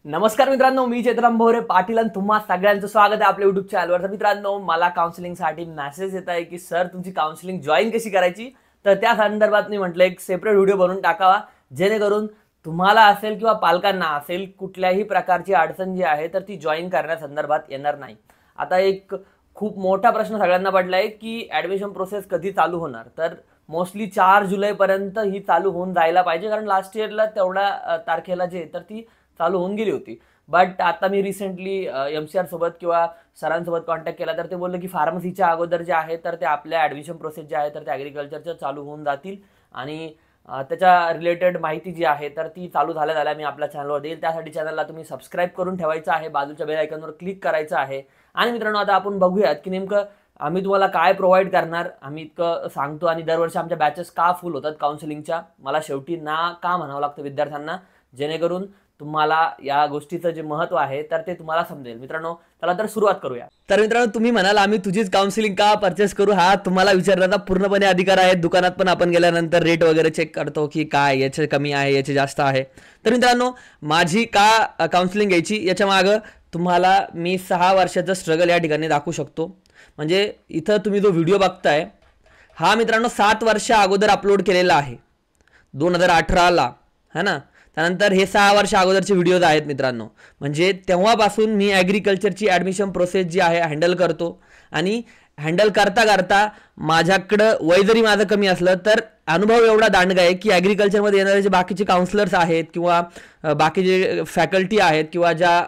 नमस्कार मित्रांनो, मी चेतराम भोरे पाटील आणि तुम्हा सगळ्यांचं स्वागत आहे आपल्या युट्यूब चॅनलवर। तर मित्रांनो, मला काउन्सिलिंगसाठी मेसेज येत आहे की सर तुमची काउन्सिलिंग जॉईन कशी करायची। तर त्या संदर्भात मी म्हटलं एक सेपरेट व्हिडिओ बनवून टाकावा, जेणेकरून तुम्हाला असेल किंवा पालकांना असेल कुठल्याही प्रकारची अडचण जी आहे तर ती जॉईन करण्यासंदर्भात येणार नाही। आता एक खूप मोठा प्रश्न सगळ्यांना पडलाय की ॲडमिशन प्रोसेस कधी चालू होणार। तर मोस्टली 4 जुलैपर्यंत ही चालू होऊन जायला पाहिजे, कारण लास्ट इयरला तेवढ्या तारखेला जे तर ती चालू होऊन गेली होती। बट आता मी रिसेंटली MCR सोबत किंवा सरांसोबत कॉन्टॅक्ट केला तर ते बोलले की फार्मसीच्या अगोदर जे आहे तर ते आपल्या ॲडमिशन प्रोसेस जे आहे तर ते ॲग्रिकल्चरच्या चालू होऊन जातील आणि त्याच्या रिलेटेड माहिती जी आहे तर ती चालू झाल्या मी आपल्या चॅनलवर देईल। त्यासाठी चॅनलला तुम्ही सबस्क्राईब करून ठेवायचं आहे, बाजूच्या बेल आयकॉनवर क्लिक करायचं आहे। आणि मित्रांनो, आता आपण बघूयात की नेमकं आम्ही तुम्हाला काय प्रोव्हाइड करणार। आम्ही इतकं सांगतो आणि दरवर्षी आमच्या बॅचेस का फुल होतात काउन्सिलिंगच्या, मला शेवटी ना का म्हणावं लागतं विद्यार्थ्यांना, जेणेकरून तुम्हाला या गोष्टीचं जे महत्त्व आहे तर ते तुम्हाला समजेल। मित्रांनो, चला तर सुरुवात करूया। तर मित्रांनो, तुम्ही म्हणाल आम्ही तुझीच काउन्सिलिंग का परचेस करू, हा तुम्हाला विचारण्याचा पूर्णपणे अधिकार आहे। दुकानात पण आपण गेल्यानंतर रेट वगैरे चेक करतो की काय याचे कमी आहे याचे जास्त आहे। तर मित्रांनो, माझी का काउन्सिलिंग घ्यायची याच्या मागं तुम्हाला मी 6 वर्षाचं स्ट्रगल या ठिकाणी दाखवू शकतो। म्हणजे इथं तुम्ही जो व्हिडिओ बघताय हा मित्रांनो 7 वर्ष अगोदर अपलोड केलेला आहे, 2018ला, है ना। त्यानंतर हे 6 वर्ष अगोदरचे व्हिडिओज आहेत मित्रांनो। म्हणजे तेव्हापासून मी ॲग्रिकल्चरची ॲडमिशन प्रोसेस जी आहे हँडल करतो आणि हँडल करता करता माझ्याकडं वय जरी माझं कमी असलं तर अनुभव एवढा दांडगा आहे की ॲग्रिकल्चरमध्ये येणारे जे बाकीचे काउन्सलर्स आहेत किंवा बाकीचे फॅकल्टी आहेत किंवा ज्या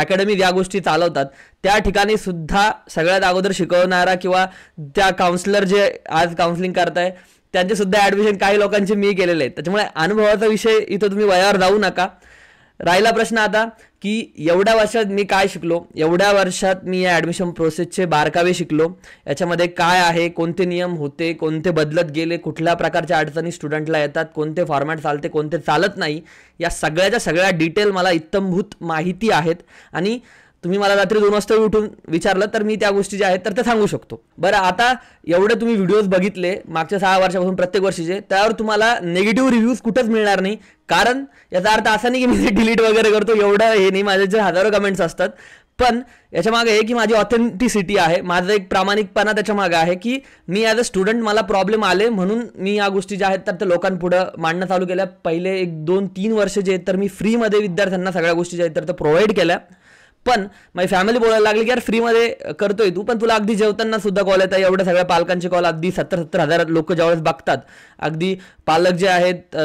अकॅडमी या गोष्टी चालवतात त्या ठिकाणी सुद्धा सगळ्यात अगोदर शिकवणारा किंवा त्या काउन्सलर जे आज काउन्सिलिंग करताय त्यांचे सुद्धा ॲडमिशन काही लोकांचे मी केलेले आहेत। त्याच्यामुळे अनुभवाचा विषय इथं तुम्ही वयावर जाऊ नका। राहिला प्रश्न आता की एवढ्या वर्षात मी काय शिकलो, एवढ्या वर्षात मी या ॲडमिशन प्रोसेसचे बारकावे शिकलो, याच्यामध्ये काय आहे, कोणते नियम होते, कोणते बदलत गेले, कुठल्या प्रकारच्या अडचणी स्टुडंटला येतात, कोणते फॉर्मॅट चालते कोणते चालत नाही, या सगळ्याच्या सगळ्या डिटेल मला इत्थंभूत माहिती आहेत। आणि तुम्ही मला रात्री 2 वाजता उठून विचारलं तर मी त्या गोष्टी ज्या आहेत तर ते सांगू शकतो। बरं, आता एवढे तुम्ही व्हिडिओज बघितले मागच्या 6 वर्षापासून प्रत्येक वर्षीचे, त्यावर तुम्हाला निगेटिव्ह रिव्ह्यूज कुठंच मिळणार नाही। कारण याचा अर्थ असा नाही की मी ते डिलीट वगैरे करतो, एवढं हे नाही, माझे जे हजारो कमेंट्स असतात। पण याच्या मागे हे की माझी ऑथेंटिसिटी आहे, माझा एक प्रामाणिकपणा त्याच्या मागे आहे की मी ॲज अ स्टुडंट मला प्रॉब्लेम आले म्हणून मी या गोष्टी ज्या आहेत तर ते लोकांपुढं मांडणं चालू केल्या। पहिले 1, 2, 3 वर्ष जे आहेत तर मी फ्रीमध्ये विद्यार्थ्यांना सगळ्या गोष्टी ज्या आहेत तर ते प्रोव्हाइड केल्या। पण माझी फॅमिली बोलायला लागली की यार फ्रीमध्ये करतोय तू, पण तुला अगदी जेवताना सुद्धा कॉल येतात, एवढ्या सगळ्या पालकांचे कॉल, अगदी 70-70 हजार लोक ज्यावेळेस बघतात, अगदी पालक जे आहेत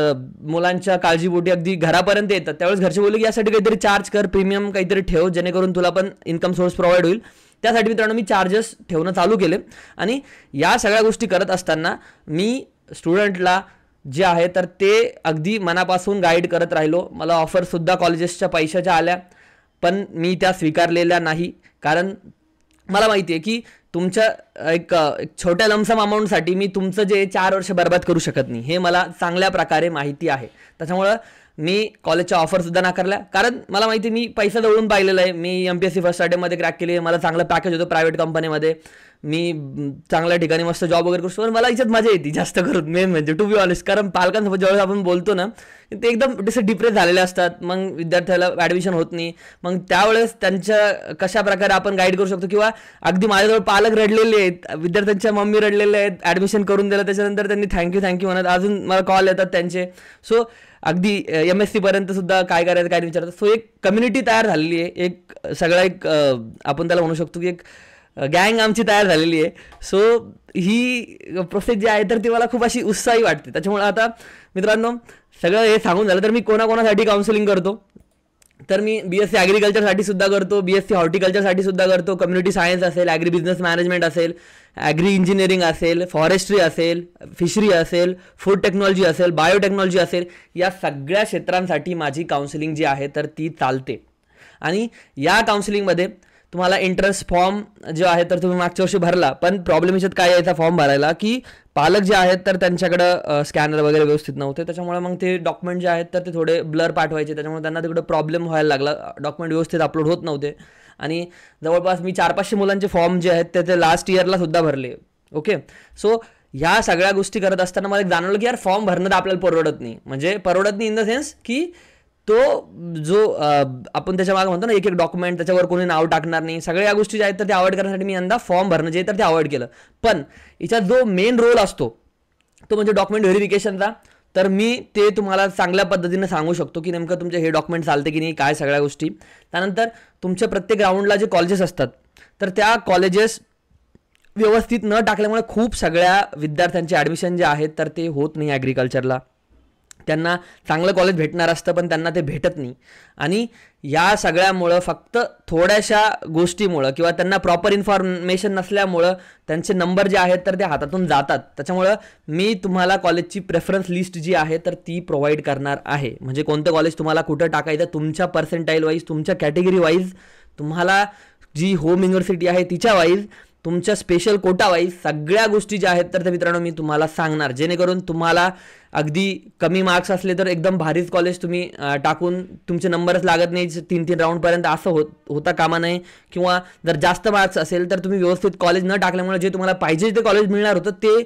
मुलांच्या काळजीपोटी अगदी घरापर्यंत येतात, त्यावेळेस घरचे बोलले की यासाठी काहीतरी चार्ज कर, प्रीमियम काहीतरी ठेव, जेणेकरून तुला पण इन्कम सोर्स प्रोव्हाइड होईल। त्यासाठी मित्रांनो मी चार्जेस ठेवणं चालू केले आणि या सगळ्या गोष्टी करत असताना मी स्टुडंटला जे आहे तर ते अगदी मनापासून गाईड करत राहिलो। मला ऑफरसुद्धा कॉलेजेसच्या पैशाच्या आल्या, पण मी त्या स्वीकारलेल्या नाही, कारण मला माहिती आहे की तुमच्या एक छोट्या लमसम अमाऊंटसाठी मी तुमचं जे 4 वर्ष बर्बाद करू शकत नाही, हे मला चांगल्या प्रकारे माहिती आहे। त्याच्यामुळं मी कॉलेजच्या ऑफरसुद्धा नाकारल्या, कारण मला माहिती आहे मी पैसा जवळून पाहिलेला आहे। मी MPSC फर्स्ट अटेम्प्टमध्ये क्रॅक केली, मला चांगलं पॅकेज होतं प्रायव्हेट कंपनीमध्ये, मी चांगल्या ठिकाणी मस्त जॉब वगैरे करू शकतो, पण मला याच्यात मजा येते जास्त करून, मेन म्हणजे टू बी ऑनेस्ट। कारण पालकांसोबत ज्यावेळेस आपण बोलतो ना ते एकदम तसे डिप्रेस झालेले असतात, मग विद्यार्थ्याला ॲडमिशन होत नाही, मग त्यावेळेस त्यांच्या कशा प्रकारे आपण गाईड करू शकतो, किंवा अगदी माझ्याजवळ पालक रडलेले आहेत, विद्यार्थ्यांच्या मम्मी रडलेले आहेत, ॲडमिशन करून दिलं त्याच्यानंतर त्यांनी थँक्यू म्हणत अजून मला कॉल येतात त्यांचे। सो अगदी MSc पर्यंत सुद्धा काय करायचं काय विचारतात। सो एक कम्युनिटी तयार झालेली आहे, एक सगळा एक आपण त्याला म्हणू शकतो की एक गँग आमची तयार झालेली आहे। सो ही प्रोसेस जी आहे तर ती मला खूप अशी उत्साही वाटते। त्याच्यामुळे आता मित्रांनो सगळं हे सांगून झालं तर मी कोणाकोणासाठी काउन्सिलिंग करतो, तर मी BSc ॲग्रिकल्चरसाठी सुद्धा करतो, BSc हॉर्टिकल्चरसाठी सुद्धा करतो, कम्युनिटी सायन्स असेल, ॲग्री बिझनेस मॅनेजमेंट असेल, ॲग्री इंजिनिअरिंग असेल, फॉरेस्ट्री असेल, फिशरी असेल, फूड टेक्नॉलॉजी असेल, बायोटेक्नॉलॉजी असेल, या सगळ्या क्षेत्रांसाठी माझी काउन्सिलिंग जी आहे तर ती चालते। आणि या काउन्सिलिंगमध्ये तुम्हाला एंट्रन्स फॉर्म जो आहे तर तुम्ही मागच्या वर्षी भरला, पण प्रॉब्लेम याच्यात काय यायचा फॉर्म भरायला की पालक जे आहेत तर त्यांच्याकडं स्कॅनर वगैरे व्यवस्थित नव्हते, त्याच्यामुळे मग ते डॉक्युमेंट जे आहेत तर ते थोडे ब्लर पाठवायचे, त्याच्यामुळे त्यांना तिकडे प्रॉब्लेम व्हायला लागला, डॉक्युमेंट व्यवस्थित अपलोड होत नव्हते। आणि जवळपास मी 400-500 मुलांचे फॉर्म जे आहेत ते लास्ट इयरला सुद्धा भरले। ओके, सो ह्या सगळ्या गोष्टी करत असताना मला एक जाणवलं की यार फॉर्म भरणं आपल्याला परवडत नाही, म्हणजे परवडत नाही इन द सेन्स की तो जो आपण त्याच्या मागे म्हणतो ना एक एक डॉक्युमेंट, त्याच्यावर कोणी नाव टाकणार नाही, सगळ्या या गोष्टी ज्या आहेत तर ते अवॉइड करण्यासाठी मी यंदा फॉर्म भरणं जे तर ते अवॉइड केलं. पण याच्यात जो मेन रोल असतो तो म्हणजे डॉक्युमेंट व्हेरिफिकेशनचा. तर मी ते तुम्हाला चांगल्या पद्धतीने सांगू शकतो की नेमकं तुमचे हे डॉक्युमेंट चालते की नाही, काय सगळ्या गोष्टी. त्यानंतर तुमच्या प्रत्येक राऊंडला जे कॉलेजेस असतात तर त्या कॉलेजेस व्यवस्थित न टाकल्यामुळे खूप सगळ्या विद्यार्थ्यांचे ॲडमिशन जे आहेत तर ते होत नाही ॲग्रिकल्चरला. त्यांना चांगलं कॉलेज भेटणार असतं पण त्यांना ते भेटत नाही. आणि या सगळ्यामुळं फक्त थोड्याशा गोष्टीमुळं किंवा त्यांना प्रॉपर इन्फॉर्मेशन नसल्यामुळं त्यांचे नंबर जे आहेत तर ते हातातून जातात. त्याच्यामुळं मी तुम्हाला कॉलेजची प्रेफरन्स लिस्ट जी आहे तर ती प्रोव्हाइड करणार आहे. म्हणजे कोणतं कॉलेज तुम्हाला कुठं टाकायचं तुमच्या पर्सेंटाईल वाईज, तुमच्या कॅटेगरी वाईज, तुम्हाला जी होम युनिव्हर्सिटी आहे तिच्या वाईज, तुमच्या स्पेशल कोटा वाईज सगळ्या गोष्टी ज्या आहेत तर त्या मित्रांनो मी तुम्हाला सांगणार. जेणेकरून तुम्हाला अगदी कमी मार्क्स असले तर एकदम भारीच कॉलेज तुम्ही टाकून तुमचे नंबरच लागत नाही 3-3 राऊंडपर्यंत असं होता कामा नये. किंवा जर जास्त मार्क्स असेल तर तुम्ही व्यवस्थित कॉलेज न टाकल्यामुळे जे तुम्हाला पाहिजे ते कॉलेज मिळणार होतं ते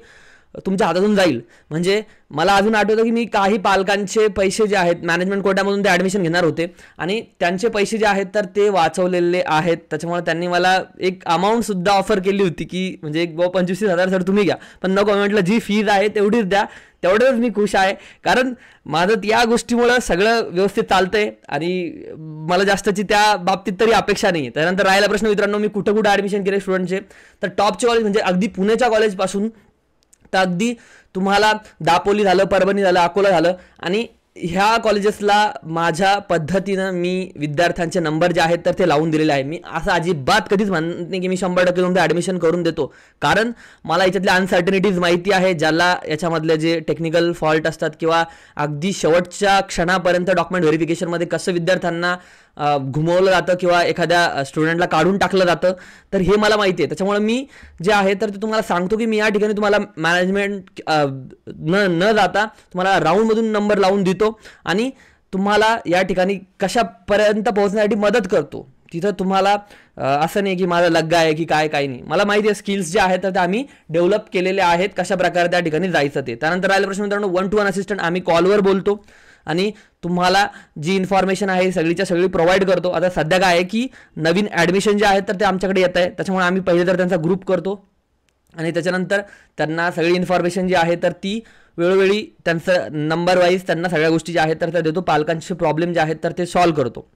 तुमच्या हातातून जाईल. म्हणजे मला अजून आठवतं की मी काही पालकांचे पैसे जे आहेत मॅनेजमेंट कोट्यामधून ते ॲडमिशन घेणार होते आणि त्यांचे पैसे जे आहेत तर ते वाचवलेले आहेत. त्याच्यामुळे त्यांनी मला एक अमाऊंटसुद्धा ऑफर केली होती की म्हणजे एक 25,000 सर तुम्ही घ्या, पण नको, म्हटलं जी फीज आहे तेवढीच द्या. तेवढंच मी खुश आहे, कारण माझं या गोष्टीमुळं सगळं व्यवस्थित चालतंय आणि मला जास्तची त्या बाबतीत तरी अपेक्षा नाही. त्यानंतर राहिला प्रश्न मित्रांनो मी कुठं कुठं ॲडमिशन केले स्टुडंटचे, तर टॉपचे कॉलेज म्हणजे अगदी पुण्याच्या कॉलेजपासून तर अगदी तुम्हाला दापोली झालं, परभणी झालं, अकोला झालं, आणि ह्या कॉलेजेसला माझ्या पद्धतीनं मी विद्यार्थ्यांचे नंबर जे आहेत तर ते लावून दिलेले आहे. मी असं अजिबात कधीच म्हणत नाही की मी 100% तुमचं ॲडमिशन करून देतो, कारण मला याच्यातल्या अनसर्टनिटीज माहिती आहे. ज्याला याच्यामधले जे टेक्निकल फॉल्ट असतात किंवा अगदी शेवटच्या क्षणापर्यंत डॉक्युमेंट व्हेरिफिकेशनमध्ये कसं विद्यार्थ्यांना घुमवलं जातं किंवा एखाद्या स्टुडंटला काढून टाकलं जातं, तर हे मला माहिती आहे. त्याच्यामुळे मी जे आहे तर ते तुम्हाला सांगतो की मी या ठिकाणी तुम्हाला मॅनेजमेंट न जाता तुम्हाला राऊंडमधून नंबर लावून देतो आणि तुम्हाला या ठिकाणी कशापर्यंत पोहोचण्यासाठी मदत करतो. तिथं तुम्हाला असं नाही की माझा लग्गा आहे की काय काही नाही. मला माहिती आहे स्किल्स जे आहेत तर ते आम्ही डेव्हलप केलेले आहेत, कशा प्रकारे त्या ठिकाणी जायचं ते. त्यानंतर राहिला प्रश्न मित्रांनो 1-to-1 असिस्टंट आम्ही कॉलवर बोलतो आणि तुम्हाला जी इन्फॉर्मेशन आहे सगळीच्या सगळी प्रोव्हाइड करतो. आता सध्या काय आहे की नवीन ॲडमिशन जे आहेत तर ते आमच्याकडे येत आहे, त्याच्यामुळे आम्ही पहिले तर त्यांचा ग्रुप करतो आणि त्याच्यानंतर त्यांना सगळी इन्फॉर्मेशन जी आहे तर ती वेळोवेळी त्यांचं नंबर वाईज त्यांना सगळ्या गोष्टी ज्या आहेत तर त्या देतो. पालकांचे प्रॉब्लेम जे आहेत तर ते सॉल्व्ह करतो.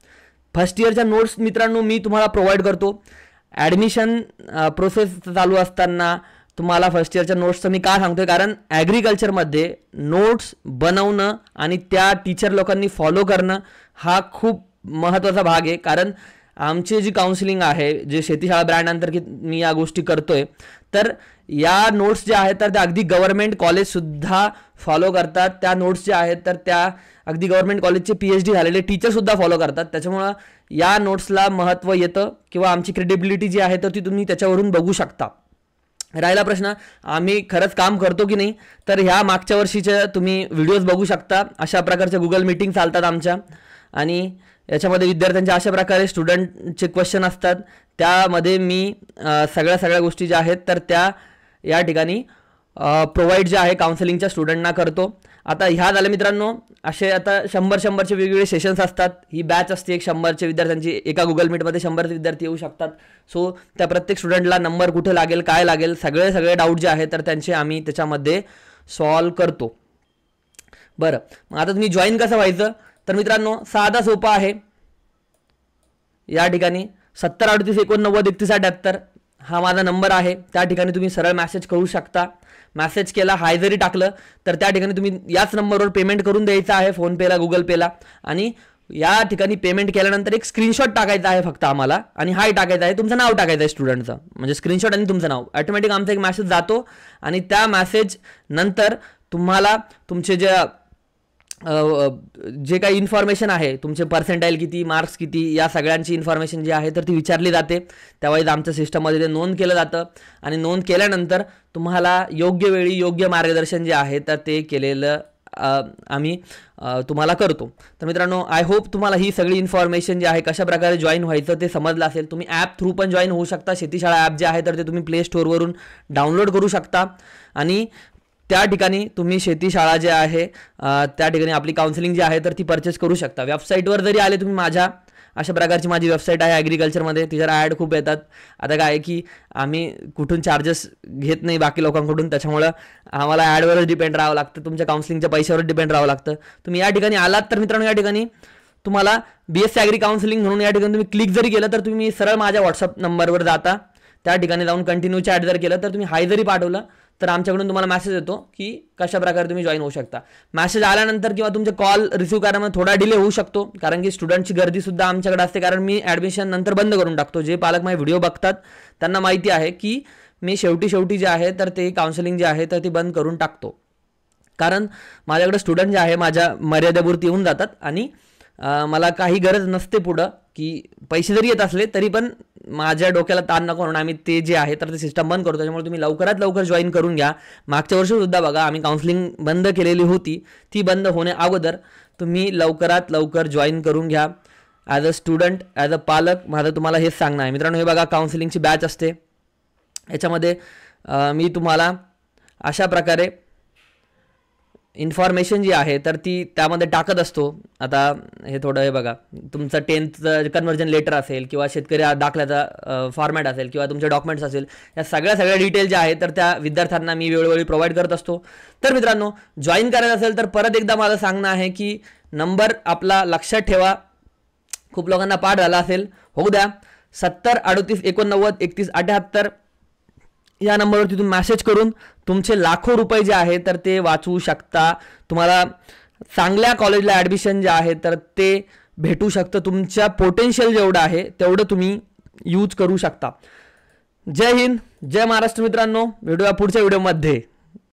फर्स्ट इयरच्या नोट्स मित्रांनो मी तुम्हाला प्रोव्हाइड करतो. ॲडमिशन प्रोसेस चालू असताना तुम्हाला फर्स्ट इयरच्या नोट्सचं मी का सांगतोय, कारण ॲग्रिकल्चरमध्ये नोट्स बनवणं आणि त्या टीचर लोकांनी फॉलो करणं हा खूप महत्त्वाचा भाग आहे. कारण आमची जी काउन्सिलिंग आहे, जे शेतीशाळा ब्रँड अंतर्गत मी या गोष्टी करतोय, तर या नोट्स ज्या आहेत तर त्या अगदी गव्हर्नमेंट कॉलेजसुद्धा फॉलो करतात. त्या नोट्स ज्या आहेत तर त्या अगदी गव्हर्नमेंट कॉलेजचे PhD झालेले टीचरसुद्धा फॉलो करतात. त्याच्यामुळं या नोट्सला महत्त्व येतं किंवा आमची क्रेडिबिलिटी जी आहे तर ती तुम्ही त्याच्यावरून बघू शकता. राहिला प्रश्न आम्ही खरंच काम करतो की नाही, तर ह्या मागच्या वर्षीचे तुम्ही व्हिडिओज बघू शकता. अशा प्रकारच्या गुगल मीटिंग चालतात आमच्या आणि याच्यामध्ये विद्यार्थ्यांच्या अशा प्रकारे स्टुडंटचे क्वेश्चन असतात. त्यामध्ये मी सगळ्या गोष्टी ज्या आहेत तर त्या या ठिकाणी प्रोव्हाइड जे आहे काउन्सिलिंगच्या स्टुडंटना करतो. आता ह्या झाल्या मित्रांनो असे आता 100-100चे वेगवेगळे सेशन्स असतात. ही बॅच असते एक 100चे विद्यार्थ्यांची, एका गुगल मीटमध्ये 100 विद्यार्थी येऊ शकतात. सो त्या प्रत्येक स्टुडंटला नंबर कुठे लागेल, काय लागेल, सगळे डाऊट जे आहेत तर त्यांचे आम्ही त्याच्यामध्ये सॉल्व करतो. बरं, मग आता तुम्ही जॉईन कसं व्हायचं, तर मित्रांनो साधा सोपा आहे. या ठिकाणी 7038893178 हा माझा नंबर आहे. त्या ठिकाणी तुम्ही सरळ मेसेज करू शकता. मेसेज केला, हाय जरी टाकलं तर त्या ठिकाणी तुम्ही याच नंबरवर पेमेंट करून द्यायचं आहे, फोनपेला, गुगल पेला. आणि या ठिकाणी पेमेंट केल्यानंतर एक स्क्रीनशॉट टाकायचा आहे फक्त आम्हाला आणि हाय टाकायचं आहे, तुमचं नाव टाकायचं आहे स्टुडंटचं, म्हणजे स्क्रीनशॉट आणि तुमचं नाव. ऑटोमॅटिक आमचा एक मेसेज जातो आणि त्या मेसेज नंतर तुम्हाला तुमचे जे काही इन्फॉर्मेशन आहे, तुमचे पर्सेंटाईल किती, मार्क्स किती, या सगळ्यांची इन्फॉर्मेशन जी आहे तर ती विचारली जाते. त्यावेळेस आमच्या सिस्टममध्ये ते नोंद केलं जातं आणि नोंद केल्यानंतर तुम्हाला योग्य वेळी योग्य मार्गदर्शन जे आहे तर ते केलेलं आम्ही तुम्हाला करतो. तर मित्रांनो आय होप तुम्हाला ही सगळी इन्फॉर्मेशन जी आहे कशा प्रकारे जॉईन व्हायचं ते समजलं असेल. तुम्ही ॲप थ्रू पण जॉईन होऊ शकता. शेतीशाळा ॲप जे आहे तर ते तुम्ही प्ले स्टोअरवरून डाउनलोड करू शकता आणि त्या ठिकाणी तुम्ही शेती शाळा जे आहे त्या ठिकाणी आपली काउन्सिलिंग जी आहे तर ती परचेस करू शकता. वेबसाईटवर जरी आले तुम्ही माझ्या, अशा प्रकारची माझी वेबसाईट आहे ॲग्रिकल्चरमध्ये, तिच्यावर ॲड खूप येतात. आता काय आहे की आम्ही कुठून चार्जेस घेत नाही बाकी लोकांकडून, त्याच्यामुळं आम्हाला ॲडवरच डिपेंड राहावं लागतं, तुमच्या काउन्सिलिंगच्या पैशावर डिपेंड राहावं लागतं. तुम्ही या ठिकाणी आलात तर मित्रांनो, या ठिकाणी तुम्हाला BSc ॲग्री काउन्सिलिंग म्हणून या ठिकाणी तुम्ही क्लिक जरी केलं तर तुम्ही सरळ माझ्या व्हॉट्सअप नंबरवर जाता, त्या ठिकाणी जाऊन कंटिन्यू चॅट जर केलं तर तुम्ही हाय जरी पाठवलं तर आमच्याकडून तुम्हाला मेसेज येतो की कशा प्रकारे तुम्ही जॉईन होऊ शकता. मेसेज आल्यानंतर किंवा तुमचे कॉल रिसीव्ह करण्यामध्ये थोडा डिले होऊ शकतो, कारण की स्टुडंटची गर्दीसुद्धा आमच्याकडे असते, कारण मी ॲडमिशन नंतर बंद करून टाकतो. जे पालक माझे व्हिडिओ बघतात त्यांना माहिती आहे की मी शेवटी जे आहे तर ते काउन्सिलिंग जे आहे तर ती बंद करून टाकतो, कारण माझ्याकडे स्टुडंट जे आहे माझ्या मर्यादेपुरती येऊन जातात आणि मला काही गरज नसते पुढं की पैसे जरी येत असले तरी पण माझ्या डोक्याला ताण नको म्हणून आम्ही ते जे आहे तर ते सिस्टम बंद करतो. त्याच्यामुळे तुम्ही लवकरात लवकर जॉईन करून घ्या. मागच्या वर्षीसुद्धा बघा आम्ही काउन्सिलिंग बंद केलेली होती, ती बंद होण्या अगोदर तुम्ही लवकरात लवकर जॉईन करून घ्या. As a student, as a पालक माझं तुम्हाला हेच सांगणं आहे. मित्रांनो, हे बघा काउन्सिलिंगची बॅच असते, याच्यामध्ये मी तुम्हाला अशा प्रकारे इन्फॉर्मेशन जी आहे तर ती त्यामध्ये टाकत असतो. आता हे थोडं हे बघा, तुमचं 10th कन्वर्जन लेटर असेल किंवा शेतकरी दाखल्याचा फॉर्मॅट असेल किंवा तुमचे डॉक्युमेंट्स असेल, या सगळ्या डिटेल ज्या आहेत तर त्या विद्यार्थ्यांना मी वेळोवेळी प्रोव्हाइड करत असतो. तर मित्रांनो, जॉईन करायचं असेल तर परत एकदा माझं सांगणं आहे की नंबर आपला लक्षात ठेवा, खूप लोकांना पाठ झाला असेल, होऊ द्या. 70 38 89 31 78 या नंबरवरती तुम्ही मेसेज करून तुमचे लाखो रुपये जे आहे तर ते वाचवू शकता. तुम्हाला चांगल्या कॉलेजला ॲडमिशन जे आहे तर ते भेटू शकतं. तुमच्या पोटेन्शियल जेवढं आहे तेवढं तुम्ही यूज करू शकता. जय हिंद, जय महाराष्ट्र मित्रांनो. भेटूया पुढच्या व्हिडिओमध्ये.